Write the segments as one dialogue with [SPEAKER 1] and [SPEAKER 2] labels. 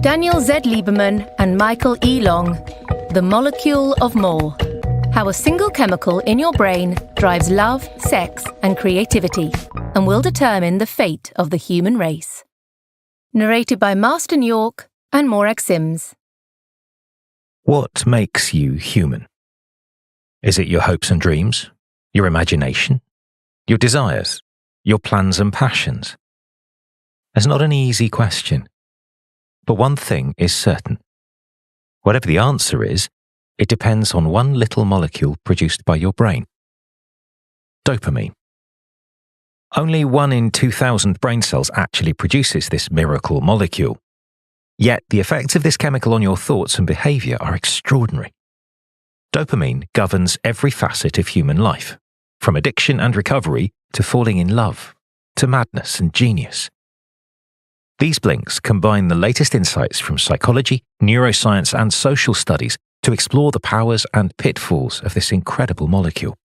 [SPEAKER 1] Daniel Z. Lieberman and Michael E. Long, The Molecule of More. How a single chemical in your brain drives love, sex, and creativity, and will determine the fate of the human race. Narrated by Marston York and Morag Sims.
[SPEAKER 2] What makes you human? Is it your hopes and dreams? Your imagination? Your desires? Your plans and passions? It's not an easy question. But one thing is certain. Whatever the answer is, it depends on one little molecule produced by your brain. Dopamine. Only 1 in 2,000 brain cells actually produces this miracle molecule. Yet the effects of this chemical on your thoughts and behavior are extraordinary. Dopamine governs every facet of human life, from addiction and recovery to falling in love, to madness and genius. These blinks combine the latest insights from psychology, neuroscience, and social studies to explore the powers and pitfalls of this incredible molecule.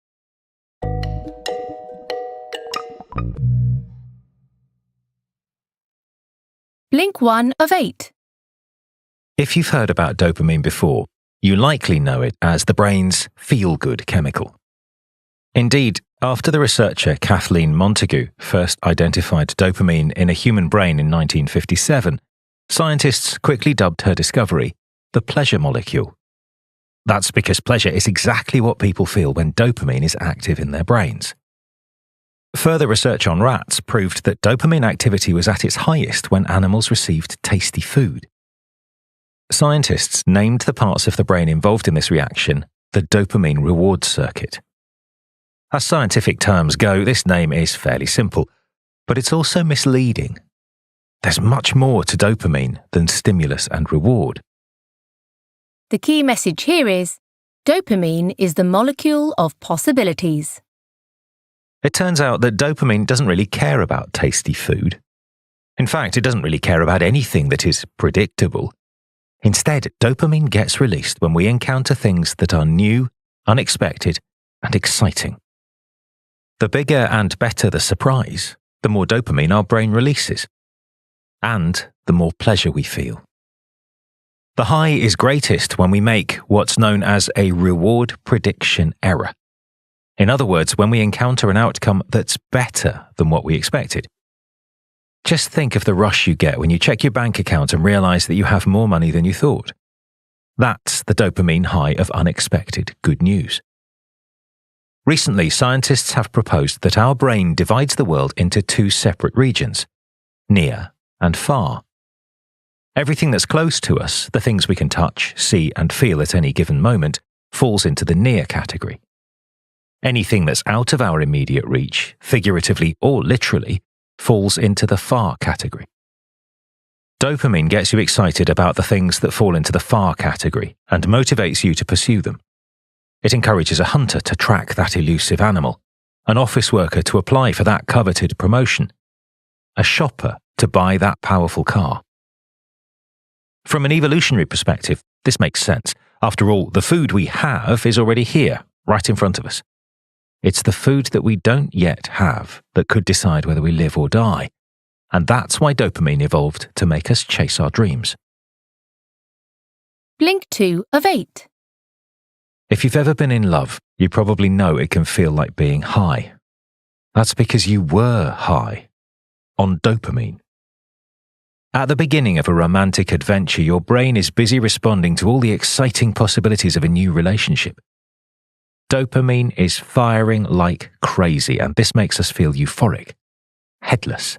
[SPEAKER 1] Blink 1 of 8.
[SPEAKER 2] If you've heard about dopamine before, you likely know it as the brain's feel-good chemical. Indeed, after the researcher Kathleen Montagu first identified dopamine in a human brain in 1957, scientists quickly dubbed her discovery the pleasure molecule. That's because pleasure is exactly what people feel when dopamine is active in their brains. Further research on rats proved that dopamine activity was at its highest when animals received tasty food. Scientists named the parts of the brain involved in this reaction the dopamine reward circuit. As scientific terms go, this name is fairly simple, but it's also misleading. There's much more to dopamine than stimulus and reward.
[SPEAKER 1] The key message here is, dopamine is the molecule of possibilities.
[SPEAKER 2] It turns out that dopamine doesn't really care about tasty food. In fact, it doesn't really care about anything that is predictable. Instead, dopamine gets released when we encounter things that are new, unexpected, and exciting. The bigger and better the surprise, the more dopamine our brain releases, and the more pleasure we feel. The high is greatest when we make what's known as a reward prediction error. In other words, when we encounter an outcome that's better than what we expected. Just think of the rush you get when you check your bank account and realize that you have more money than you thought. That's the dopamine high of unexpected good news. Recently, scientists have proposed that our brain divides the world into 2 separate regions, near and far. Everything that's close to us, the things we can touch, see, and feel at any given moment, falls into the near category. Anything that's out of our immediate reach, figuratively or literally, falls into the far category. Dopamine gets you excited about the things that fall into the far category and motivates you to pursue them. It encourages a hunter to track that elusive animal, an office worker to apply for that coveted promotion, a shopper to buy that powerful car. From an evolutionary perspective, this makes sense. After all, the food we have is already here, right in front of us. It's the food that we don't yet have that could decide whether we live or die, and that's why dopamine evolved to make us chase our dreams.
[SPEAKER 1] Blink 2 of 8.
[SPEAKER 2] If you've ever been in love, you probably know it can feel like being high. That's because you were high on dopamine. At the beginning of a romantic adventure, your brain is busy responding to all the exciting possibilities of a new relationship. Dopamine is firing like crazy, and this makes us feel euphoric, headless.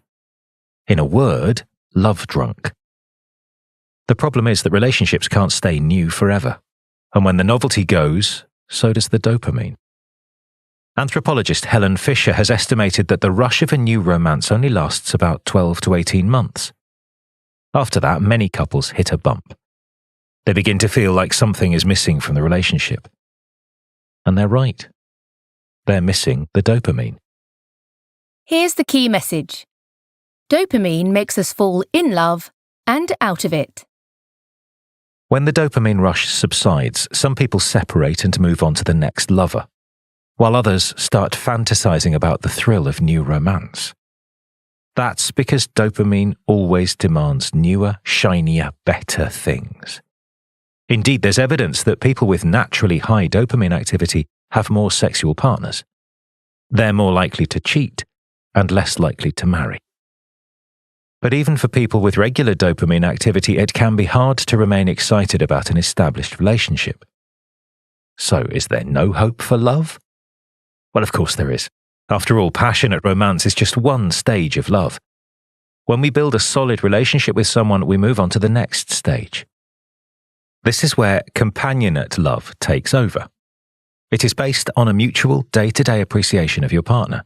[SPEAKER 2] In a word, love drunk. The problem is that relationships can't stay new forever, and when the novelty goes, so does the dopamine. Anthropologist Helen Fisher has estimated that the rush of a new romance only lasts about 12 to 18 months. After that, many couples hit a bump. They begin to feel like something is missing from the relationship. And they're right. They're missing the dopamine.
[SPEAKER 1] Here's the key message. Dopamine makes us fall in love and out of it.
[SPEAKER 2] When the dopamine rush subsides, some people separate and move on to the next lover, while others start fantasizing about the thrill of new romance. That's because dopamine always demands newer, shinier, better things. Indeed, there's evidence that people with naturally high dopamine activity have more sexual partners. They're more likely to cheat and less likely to marry. But even for people with regular dopamine activity, it can be hard to remain excited about an established relationship. So, is there no hope for love? Well, of course there is. After all, passionate romance is just one stage of love. When we build a solid relationship with someone, we move on to the next stage. This is where companionate love takes over. It is based on a mutual day-to-day appreciation of your partner.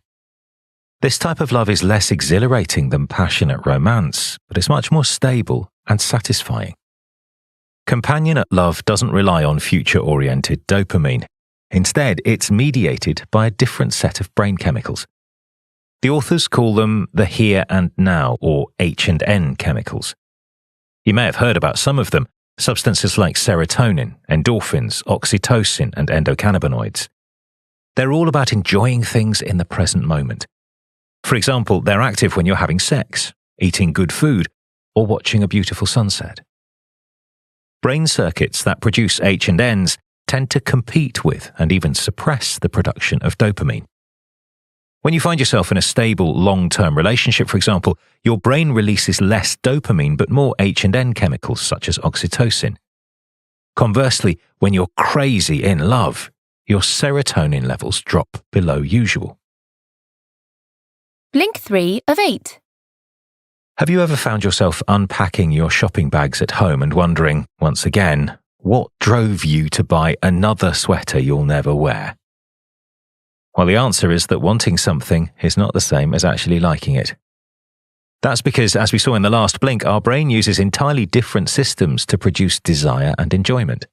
[SPEAKER 2] This type of love is less exhilarating than passionate romance, but it's much more stable and satisfying. Companionate love doesn't rely on future-oriented dopamine. Instead, it's mediated by a different set of brain chemicals. The authors call them the here and now, or H&N chemicals. You may have heard about some of them, substances like serotonin, endorphins, oxytocin, and endocannabinoids. They're all about enjoying things in the present moment. For example, they're active when you're having sex, eating good food, or watching a beautiful sunset. Brain circuits that produce H&Ns tend to compete with and even suppress the production of dopamine. When you find yourself in a stable, long-term relationship, for example, your brain releases less dopamine but more H&N chemicals such as oxytocin. Conversely, when you're crazy in love, your serotonin levels drop below usual.
[SPEAKER 1] Blink 3 of 8.
[SPEAKER 2] Have you ever found yourself unpacking your shopping bags at home and wondering, once again, what drove you to buy another sweater you'll never wear? Well, the answer is that wanting something is not the same as actually liking it. That's because, as we saw in the last blink, our brain uses entirely different systems to produce desire and enjoyment.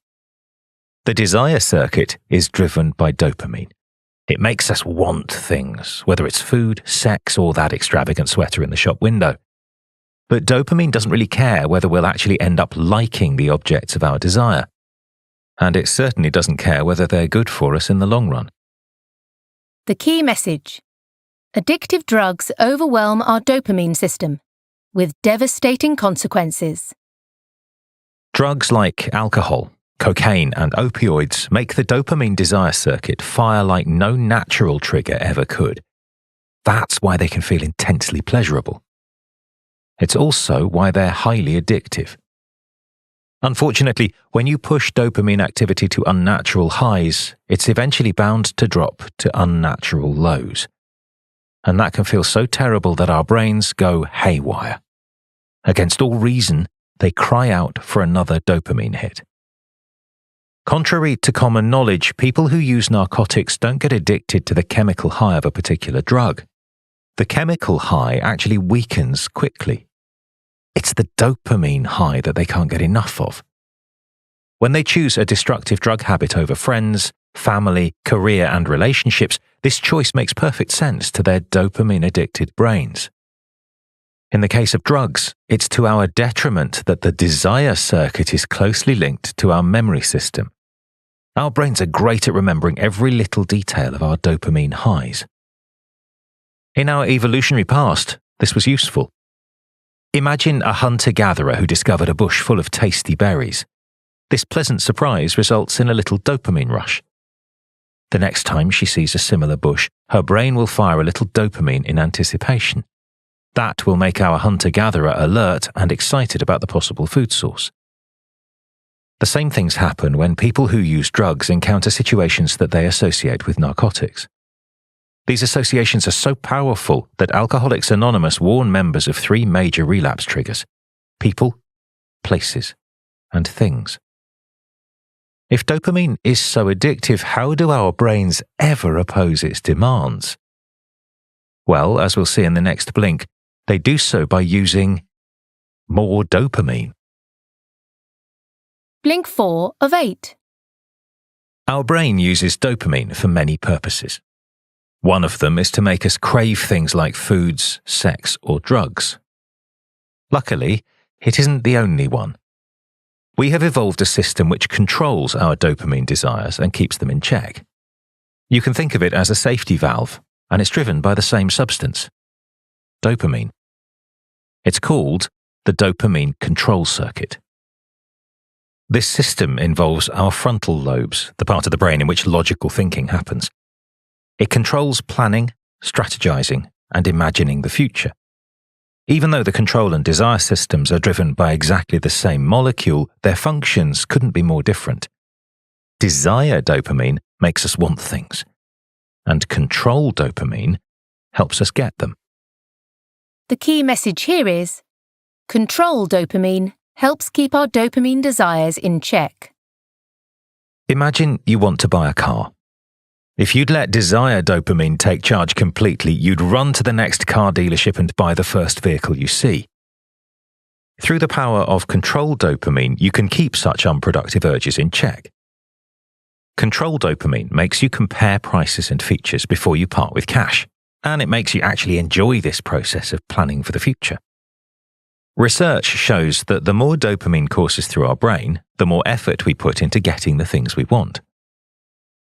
[SPEAKER 2] The desire circuit is driven by dopamine. It makes us want things, whether it's food, sex, or that extravagant sweater in the shop window. But dopamine doesn't really care whether we'll actually end up liking the objects of our desire. And it certainly doesn't care whether they're good for us in the long run.
[SPEAKER 1] The key message: addictive drugs overwhelm our dopamine system, with devastating consequences.
[SPEAKER 2] Drugs like alcohol, cocaine, and opioids make the dopamine desire circuit fire like no natural trigger ever could. That's why they can feel intensely pleasurable. It's also why they're highly addictive. Unfortunately, when you push dopamine activity to unnatural highs, it's eventually bound to drop to unnatural lows. And that can feel so terrible that our brains go haywire. Against all reason, they cry out for another dopamine hit. Contrary to common knowledge, people who use narcotics don't get addicted to the chemical high of a particular drug. The chemical high actually weakens quickly. It's the dopamine high that they can't get enough of. When they choose a destructive drug habit over friends, family, career, and relationships, this choice makes perfect sense to their dopamine-addicted brains. In the case of drugs, it's to our detriment that the desire circuit is closely linked to our memory system. Our brains are great at remembering every little detail of our dopamine highs. In our evolutionary past, this was useful. Imagine a hunter-gatherer who discovered a bush full of tasty berries. This pleasant surprise results in a little dopamine rush. The next time she sees a similar bush, her brain will fire a little dopamine in anticipation. That will make our hunter-gatherer alert and excited about the possible food source. The same things happen when people who use drugs encounter situations that they associate with narcotics. These associations are so powerful that Alcoholics Anonymous warn members of 3 major relapse triggers: people, places, and things. If dopamine is so addictive, how do our brains ever oppose its demands? Well, as we'll see in the next blink, they do so by using more dopamine.
[SPEAKER 1] Blink 4 of 8.
[SPEAKER 2] Our brain uses dopamine for many purposes. One of them is to make us crave things like foods, sex, or drugs. Luckily, it isn't the only one. We have evolved a system which controls our dopamine desires and keeps them in check. You can think of it as a safety valve, and it's driven by the same substance: dopamine. It's called the dopamine control circuit. This system involves our frontal lobes, the part of the brain in which logical thinking happens. It controls planning, strategizing, and imagining the future. Even though the control and desire systems are driven by exactly the same molecule, their functions couldn't be more different. Desire dopamine makes us want things, and control dopamine helps us get them.
[SPEAKER 1] The key message here is, control dopamine helps keep our dopamine desires in check.
[SPEAKER 2] Imagine you want to buy a car. If you'd let desire dopamine take charge completely, you'd run to the next car dealership and buy the first vehicle you see. Through the power of control dopamine, you can keep such unproductive urges in check. Control dopamine makes you compare prices and features before you part with cash, and it makes you actually enjoy this process of planning for the future. Research shows that the more dopamine courses through our brain, the more effort we put into getting the things we want.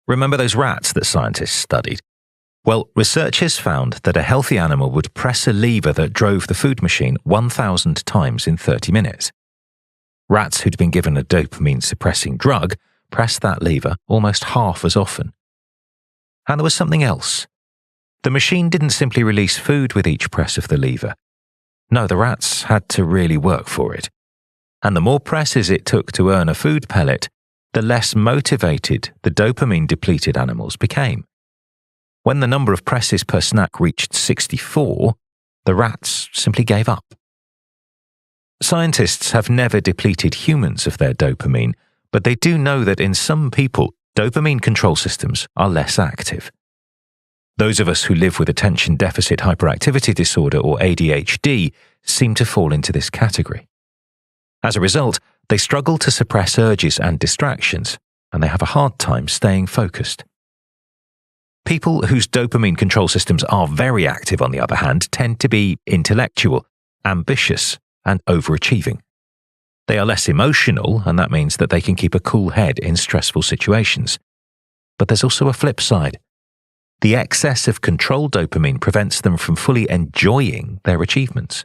[SPEAKER 2] Remember those rats that scientists studied? Well, researchers found that a healthy animal would press a lever that drove the food machine 1,000 times in 30 minutes. Rats who'd been given a dopamine-suppressing drug pressed that lever almost half as often. And there was something else. The machine didn't simply release food with each press of the lever. No, the rats had to really work for it. And the more presses it took to earn a food pellet, the less motivated the dopamine-depleted animals became. When the number of presses per snack reached 64, the rats simply gave up. Scientists have never depleted humans of their dopamine, but they do know that in some people, dopamine control systems are less active. Those of us who live with attention deficit hyperactivity disorder or ADHD seem to fall into this category. As a result, they struggle to suppress urges and distractions, and they have a hard time staying focused. People whose dopamine control systems are very active, on the other hand, tend to be intellectual, ambitious, and overachieving. They are less emotional, and that means that they can keep a cool head in stressful situations. But there's also a flip side. The excess of control dopamine prevents them from fully enjoying their achievements.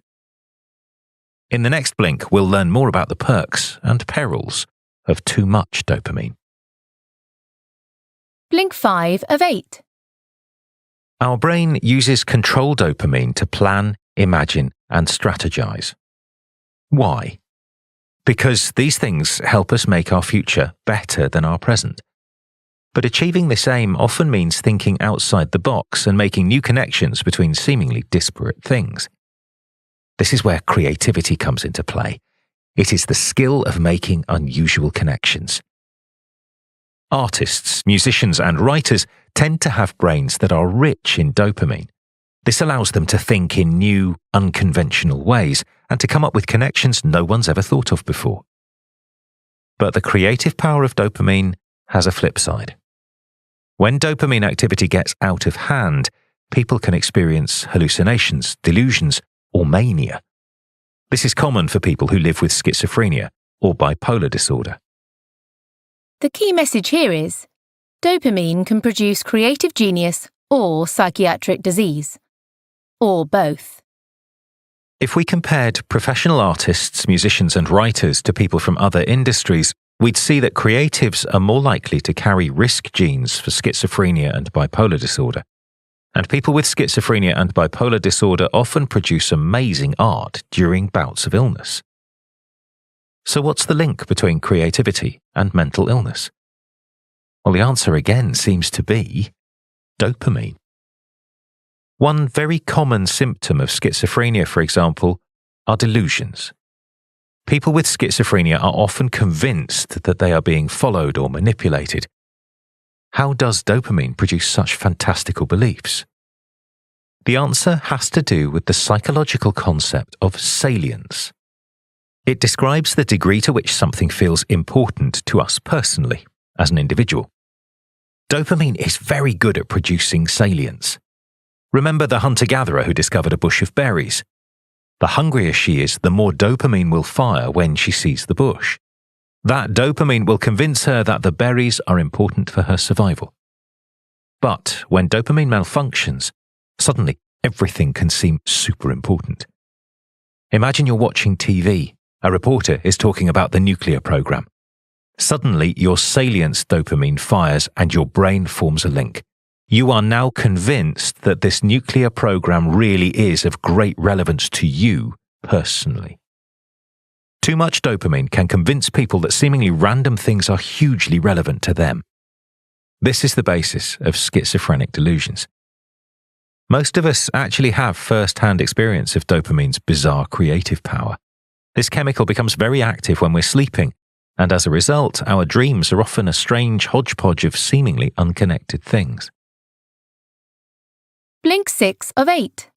[SPEAKER 2] In the next blink, we'll learn more about the perks and perils of too much dopamine.
[SPEAKER 1] Blink 5 of 8.
[SPEAKER 2] Our brain uses control dopamine to plan, imagine, and strategize. Why? Because these things help us make our future better than our present. But achieving this aim often means thinking outside the box and making new connections between seemingly disparate things. This is where creativity comes into play. It is the skill of making unusual connections. Artists, musicians, and writers tend to have brains that are rich in dopamine. This allows them to think in new, unconventional ways and to come up with connections no one's ever thought of before. But the creative power of dopamine has a flip side. When dopamine activity gets out of hand, people can experience hallucinations, delusions, or mania. This is common for people who live with schizophrenia or bipolar disorder.
[SPEAKER 1] The key message here is, dopamine can produce creative genius or psychiatric disease, or both.
[SPEAKER 2] If we compared professional artists, musicians, and writers to people from other industries, we'd see that creatives are more likely to carry risk genes for schizophrenia and bipolar disorder. And people with schizophrenia and bipolar disorder often produce amazing art during bouts of illness. So what's the link between creativity and mental illness? Well, the answer again seems to be dopamine. One very common symptom of schizophrenia, for example, are delusions. People with schizophrenia are often convinced that they are being followed or manipulated. How does dopamine produce such fantastical beliefs? The answer has to do with the psychological concept of salience. It describes the degree to which something feels important to us personally, as an individual. Dopamine is very good at producing salience. Remember the hunter-gatherer who discovered a bush of berries? The hungrier she is, the more dopamine will fire when she sees the bush. That dopamine will convince her that the berries are important for her survival. But when dopamine malfunctions, suddenly everything can seem super important. Imagine you're watching TV. A reporter is talking about the nuclear program. Suddenly, your salience dopamine fires and your brain forms a link. You are now convinced that this nuclear program really is of great relevance to you personally. Too much dopamine can convince people that seemingly random things are hugely relevant to them. This is the basis of schizophrenic delusions. Most of us actually have first-hand experience of dopamine's bizarre creative power. This chemical becomes very active when we're sleeping, and as a result, our dreams are often a strange hodgepodge of seemingly unconnected things.
[SPEAKER 1] Blink 6 of 8.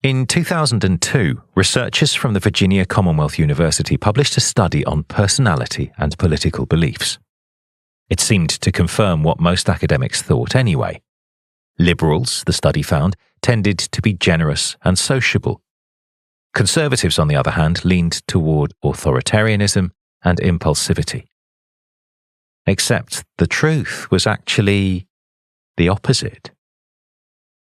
[SPEAKER 2] In 2002, researchers from the Virginia Commonwealth University published a study on personality and political beliefs. It seemed to confirm what most academics thought anyway. Liberals, the study found, tended to be generous and sociable. Conservatives, on the other hand, leaned toward authoritarianism and impulsivity. Except the truth was actually the opposite.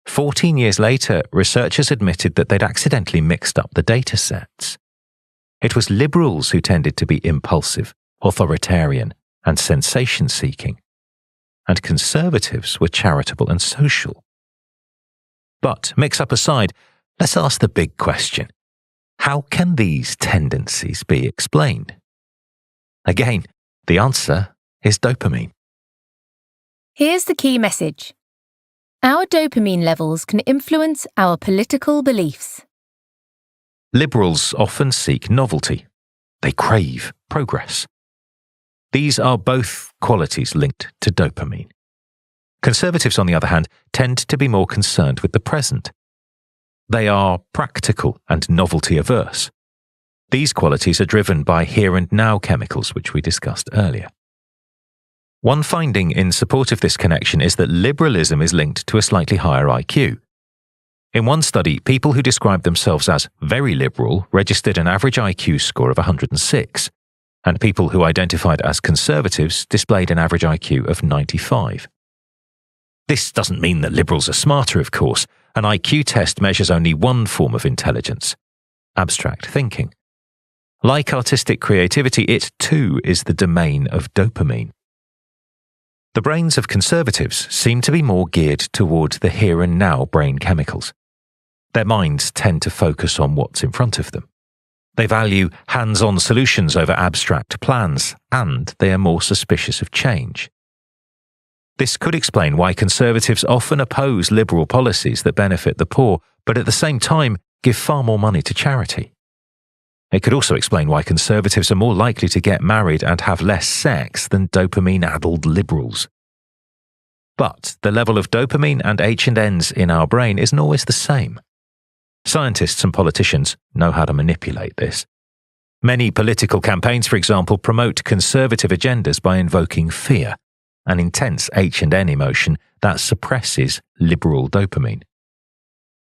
[SPEAKER 2] 14 years later, researchers admitted that they'd accidentally mixed up the data sets. It was liberals who tended to be impulsive, authoritarian, and sensation-seeking, and conservatives were charitable and social. But, mix-up aside, let's ask the big question. How can these tendencies be explained? Again, the answer is dopamine.
[SPEAKER 1] Here's the key message. Our dopamine levels can influence our political beliefs.
[SPEAKER 2] Liberals often seek novelty. They crave progress. These are both qualities linked to dopamine. Conservatives, on the other hand, tend to be more concerned with the present. They are practical and novelty averse. These qualities are driven by here and now chemicals, which we discussed earlier. One finding in support of this connection is that liberalism is linked to a slightly higher IQ. In one study, people who described themselves as very liberal registered an average IQ score of 106, and people who identified as conservatives displayed an average IQ of 95. This doesn't mean that liberals are smarter, of course. An IQ test measures only one form of intelligence: abstract thinking. Like artistic creativity, it too is the domain of dopamine. The brains of conservatives seem to be more geared toward the here and now brain chemicals. Their minds tend to focus on what's in front of them. They value hands-on solutions over abstract plans, and they are more suspicious of change. This could explain why conservatives often oppose liberal policies that benefit the poor, but at the same time give far more money to charity. It could also explain why conservatives are more likely to get married and have less sex than dopamine-addled liberals. But the level of dopamine and H&Ns in our brain isn't always the same. Scientists and politicians know how to manipulate this. Many political campaigns, for example, promote conservative agendas by invoking fear, an intense H&N emotion that suppresses liberal dopamine.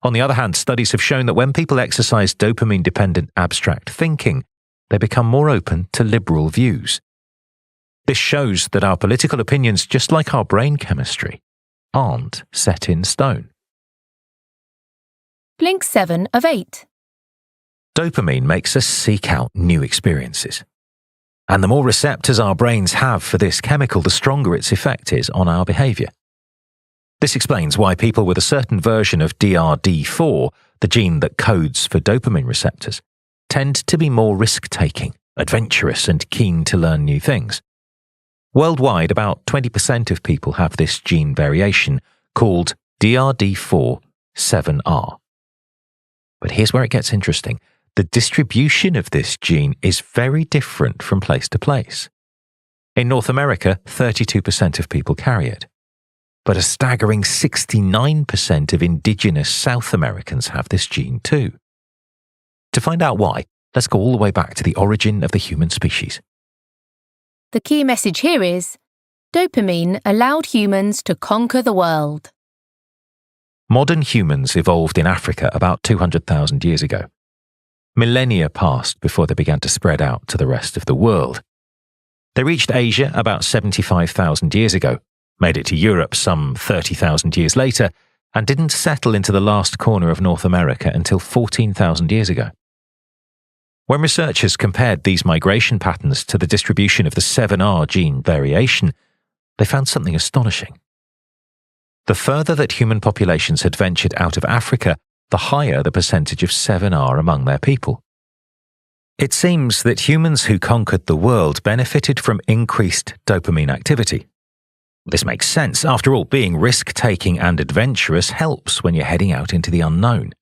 [SPEAKER 2] On the other hand, studies have shown that when people exercise dopamine-dependent abstract thinking, they become more open to liberal views. This shows that our political opinions, just like our brain chemistry, aren't set in stone.
[SPEAKER 1] Blink 7 of 8.
[SPEAKER 2] Dopamine makes us seek out new experiences. And the more receptors our brains have for this chemical, the stronger its effect is on our behavior. This explains why people with a certain version of DRD4, the gene that codes for dopamine receptors, tend to be more risk-taking, adventurous, and keen to learn new things. Worldwide, about 20% of people have this gene variation called DRD4-7R. But here's where it gets interesting. The distribution of this gene is very different from place to place. In North America, 32% of people carry it. But a staggering 69% of indigenous South Americans have this gene too. To find out why, let's go all the way back to the origin of the human species.
[SPEAKER 1] The key message here is, dopamine allowed humans to conquer the world.
[SPEAKER 2] Modern humans evolved in Africa about 200,000 years ago. Millennia passed before they began to spread out to the rest of the world. They reached Asia about 75,000 years ago, made it to Europe some 30,000 years later, and didn't settle into the last corner of North America until 14,000 years ago. When researchers compared these migration patterns to the distribution of the 7R gene variation, they found something astonishing. The further that human populations had ventured out of Africa, the higher the percentage of 7R among their people. It seems that humans who conquered the world benefited from increased dopamine activity. This makes sense. After all, being risk-taking and adventurous helps when you're heading out into the unknown.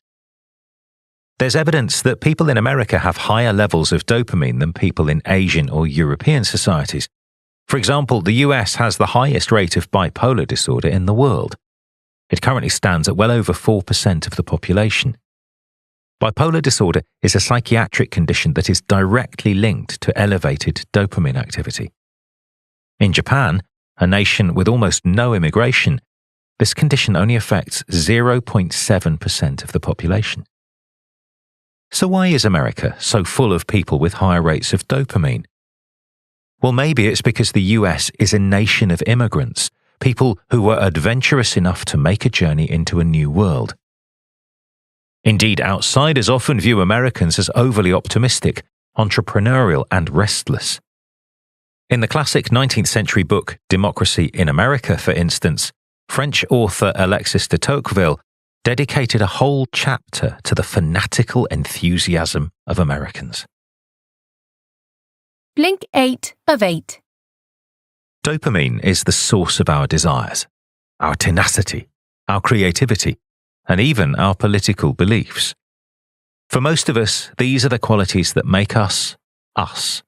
[SPEAKER 2] There's evidence that people in America have higher levels of dopamine than people in Asian or European societies. For example, the US has the highest rate of bipolar disorder in the world. It currently stands at well over 4% of the population. Bipolar disorder is a psychiatric condition that is directly linked to elevated dopamine activity. In Japan, a nation with almost no immigration, this condition only affects 0.7% of the population. So why is America so full of people with higher rates of dopamine? Well, maybe it's because the US is a nation of immigrants, people who were adventurous enough to make a journey into a new world. Indeed, outsiders often view Americans as overly optimistic, entrepreneurial, and restless. In the classic 19th century book Democracy in America, for instance, French author Alexis de Tocqueville dedicated a whole chapter to the fanatical enthusiasm of Americans.
[SPEAKER 1] Blink 8 of 8.
[SPEAKER 2] Dopamine is the source of our desires, our tenacity, our creativity, and even our political beliefs. For most of us, these are the qualities that make us, us.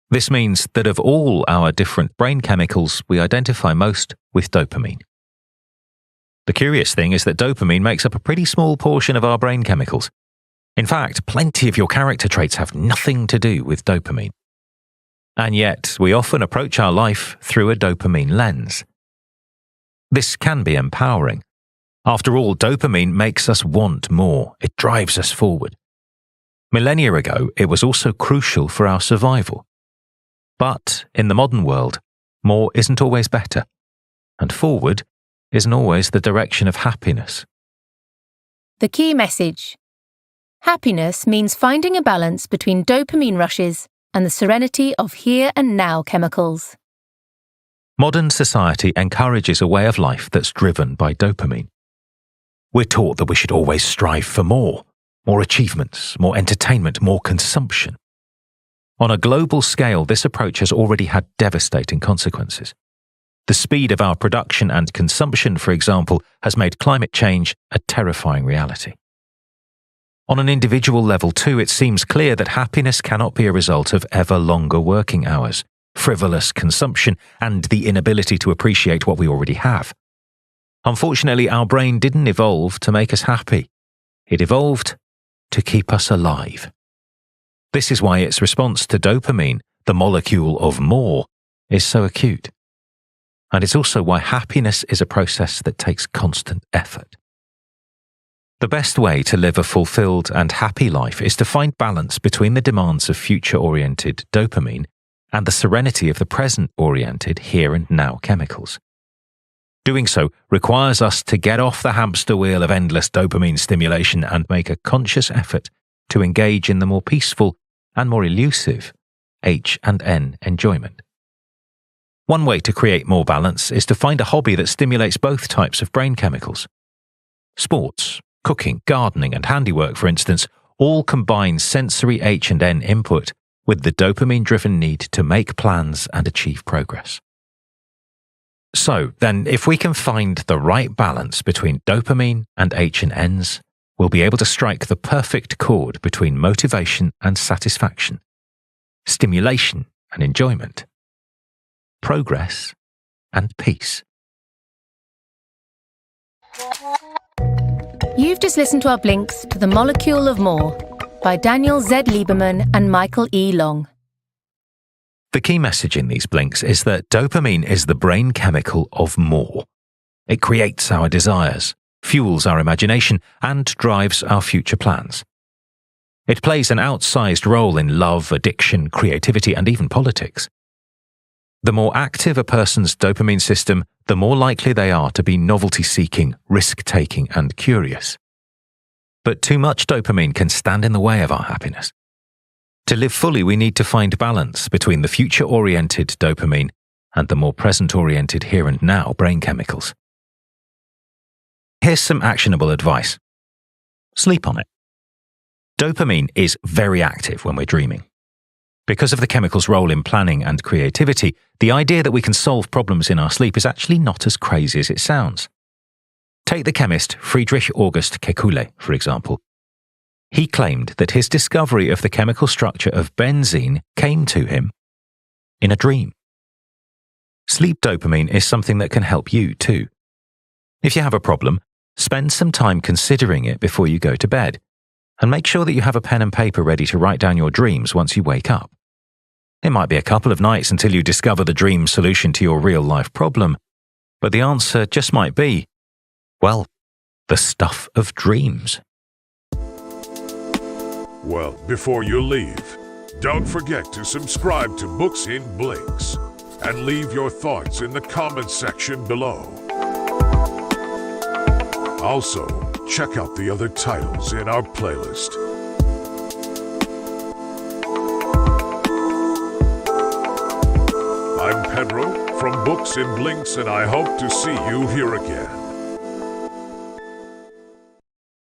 [SPEAKER 2] This means that of all our different brain chemicals, we identify most with dopamine. The curious thing is that dopamine makes up a pretty small portion of our brain chemicals. In fact, plenty of your character traits have nothing to do with dopamine. And yet, we often approach our life through a dopamine lens. This can be empowering. After all, dopamine makes us want more. It drives us forward. Millennia ago, it was also crucial for our survival. But in the modern world, more isn't always better, and forward isn't always the direction of happiness.
[SPEAKER 1] The key message. Happiness means finding a balance between dopamine rushes and the serenity of here and now chemicals.
[SPEAKER 2] Modern society encourages a way of life that's driven by dopamine. We're taught that we should always strive for more achievements, more entertainment, more consumption. On a global scale, this approach has already had devastating consequences. The speed of our production and consumption, for example, has made climate change a terrifying reality. On an individual level too, it seems clear that happiness cannot be a result of ever longer working hours, frivolous consumption, and the inability to appreciate what we already have. Unfortunately, our brain didn't evolve to make us happy. It evolved to keep us alive. This is why its response to dopamine, the molecule of more, is so acute. And it's also why happiness is a process that takes constant effort. The best way to live a fulfilled and happy life is to find balance between the demands of future-oriented dopamine and the serenity of the present-oriented here and now chemicals. Doing so requires us to get off the hamster wheel of endless dopamine stimulation and make a conscious effort to engage in the more peaceful and more elusive H&N enjoyment. One way to create more balance is to find a hobby that stimulates both types of brain chemicals. Sports, cooking, gardening, and handiwork, for instance, all combine sensory H&N input with the dopamine-driven need to make plans and achieve progress. So, then, if we can find the right balance between dopamine and H&Ns, we'll be able to strike the perfect chord between motivation and satisfaction, stimulation and enjoyment, progress and peace.
[SPEAKER 1] You've just listened to our blinks to The Molecule of More by Daniel Z. Lieberman and Michael E. Long.
[SPEAKER 2] The key message in these blinks is that dopamine is the brain chemical of more. It creates our desires, fuels our imagination, and drives our future plans. It plays an outsized role in love, addiction, creativity, and even politics. The more active a person's dopamine system, the more likely they are to be novelty-seeking, risk-taking, and curious. But too much dopamine can stand in the way of our happiness. To live fully, we need to find balance between the future-oriented dopamine and the more present-oriented here and now brain chemicals. Here's some actionable advice. Sleep on it. Dopamine is very active when we're dreaming. Because of the chemical's role in planning and creativity, the idea that we can solve problems in our sleep is actually not as crazy as it sounds. Take the chemist Friedrich August Kekulé, for example. He claimed that his discovery of the chemical structure of benzene came to him in a dream. Sleep dopamine is something that can help you too. If you have a problem, spend some time considering it before you go to bed, and make sure that you have a pen and paper ready to write down your dreams once you wake up. It might be a couple of nights until you discover the dream solution to your real-life problem, but the answer just might be, well, the stuff of dreams.
[SPEAKER 3] Well, before you leave, don't forget to subscribe to Books in Blinks and leave your thoughts in the comments section below. Also, check out the other titles in our playlist. I'm Pedro from Books in Blinks, and I hope to see you here again.